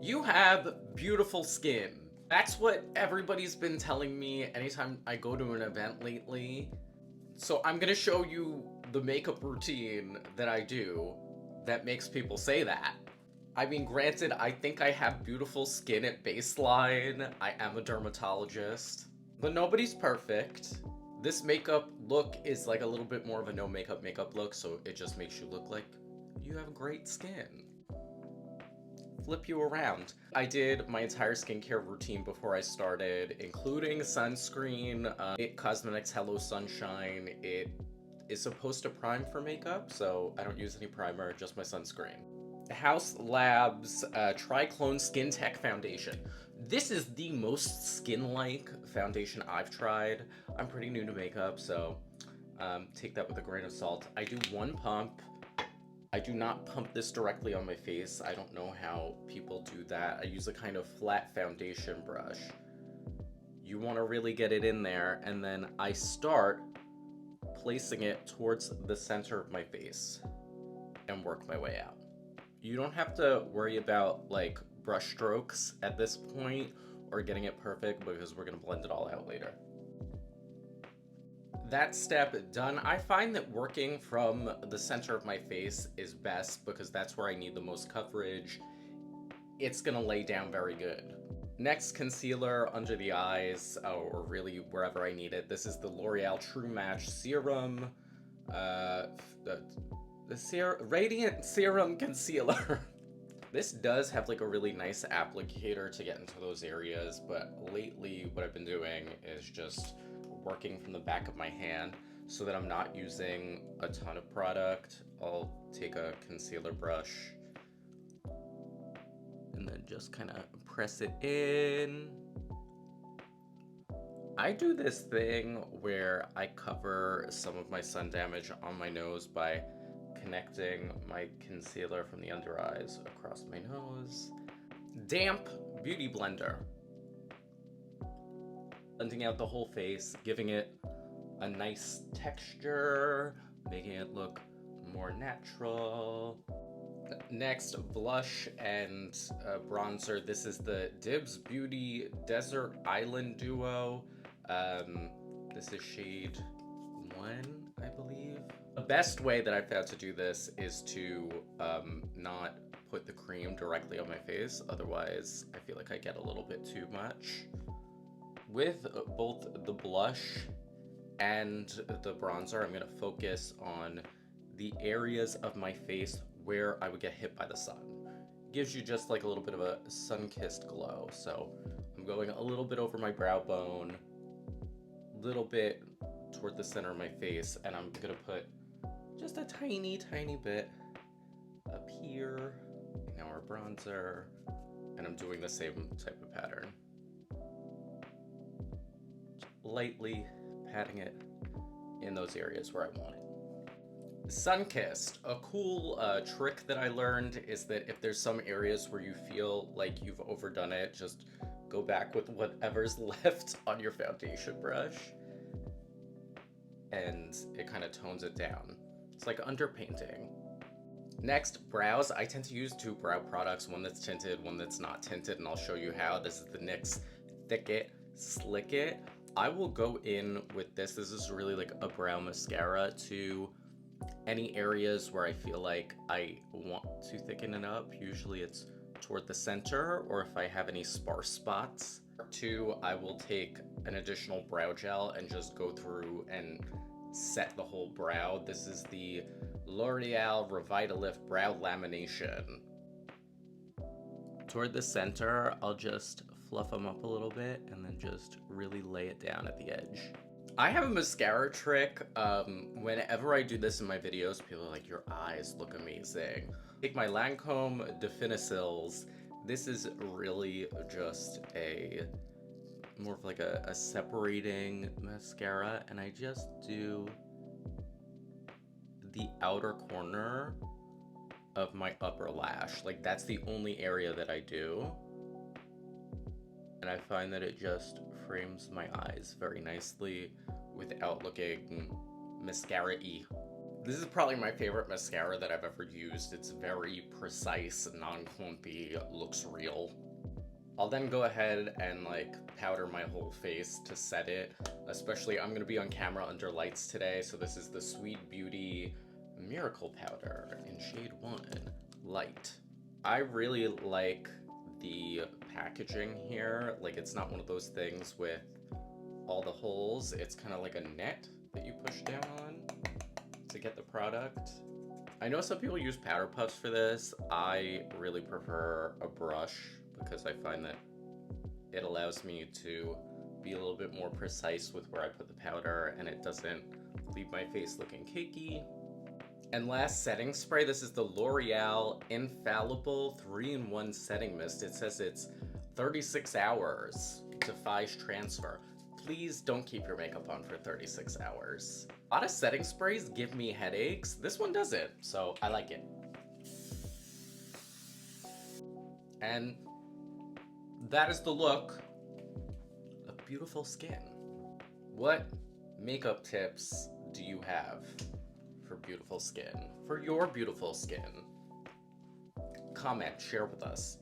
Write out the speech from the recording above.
You have beautiful skin. That's what everybody's been telling me anytime I go to an event lately. So I'm gonna show you the makeup routine that I do that makes people say that. I mean, granted, I think I have beautiful skin at baseline. I am a dermatologist, but nobody's perfect. This makeup look is like a little bit more of a no makeup look, so it just makes you look like you have great skin. Flip you around. I did my entire skincare routine before I started, including sunscreen. It Cosmetics Hello Sunshine. It is supposed to prime for makeup, so I don't use any primer, just my sunscreen. Haus Labs Triclone Skin Tech Foundation. This is the most skin-like foundation I've tried. I'm pretty new to makeup, so take that with a grain of salt. I do one pump. I do not pump this directly on my face. I don't know how people do that. I use a kind of flat foundation brush. You want to really get it in there, and then I start placing it towards the center of my face and work my way out. You don't have to worry about like brush strokes at this point or getting it perfect because we're going to blend it all out later. That step done, I find that working from the center of my face is best because that's where I need the most coverage. It's gonna lay down very good. Next, concealer under the eyes, or really wherever I need it. This is the L'Oreal True Match Serum. Uh, the Radiant Serum Concealer. This does have like a really nice applicator to get into those areas, but lately what I've been doing is just working from the back of my hand so that I'm not using a ton of product. I'll take a concealer brush and then just kind of press it in. I do this thing where I cover some of my sun damage on my nose by connecting my concealer from the under eyes across my nose. Damp Beauty Blender. Blending out the whole face, giving it a nice texture, making it look more natural. Next, blush and bronzer. This is the Dibs Beauty Desert Island Duo. This is shade 1, I believe. The best way that I've found to do this is to not put the cream directly on my face. Otherwise, I feel like I get a little bit too much. With both the blush and the bronzer, I'm going to focus on the areas of my face where I would get hit by the sun. Gives you just like a little bit of a sun-kissed glow. So I'm going a little bit over my brow bone, a little bit toward the center of my face, and I'm gonna put just a tiny bit up here. Now our bronzer, and I'm doing the same type of pattern. Just lightly patting it in those areas where I want it. Sunkissed. A cool trick that I learned is that if there's some areas where you feel like you've overdone it, just go back with whatever's left on your foundation brush and it kind of tones it down. It's like underpainting. Next, brows. I tend to use two brow products, one that's tinted, one that's not tinted, and I'll show you how. This is the NYX Thick It, Slick It. I will go in with this. This is really like a brow mascara to any areas where I feel like I want to thicken it up. Usually it's toward the center or if I have any sparse spots. Two, I will take an additional brow gel and just go through and set the whole brow. This is the L'Oreal Revitalift Brow Lamination. Toward the center, I'll just fluff them up a little bit and then just really lay it down at the edge. I have a mascara trick. Whenever I do this in my videos, people are like, your eyes look amazing. Take my Lancome Definicils. This is really just more of like a separating mascara, and I just do the outer corner of my upper lash. Like that's the only area that I do. And I find that it just frames my eyes very nicely without looking mascara-y. This is probably my favorite mascara that I've ever used. It's very precise, non-clumpy, looks real. I'll then go ahead and like powder my whole face to set it. Especially, I'm gonna be on camera under lights today, so this is the Sweet Beauty Miracle Powder in shade 1, Light. I really like the packaging here. Like, it's not one of those things with all the holes. It's kind of like a net that you push down on to get the product. I know some people use powder puffs for this. I really prefer a brush because I find that it allows me to be a little bit more precise with where I put the powder and it doesn't leave my face looking cakey. And last setting spray, this is the L'Oreal Infallible 3-in-1 Setting Mist. It says it's 36 hours to phase transfer. Please don't keep your makeup on for 36 hours. A lot of setting sprays give me headaches. This one doesn't, so I like it. And that is the look of beautiful skin. What makeup tips do you have for beautiful skin? For your beautiful skin? Comment, share with us.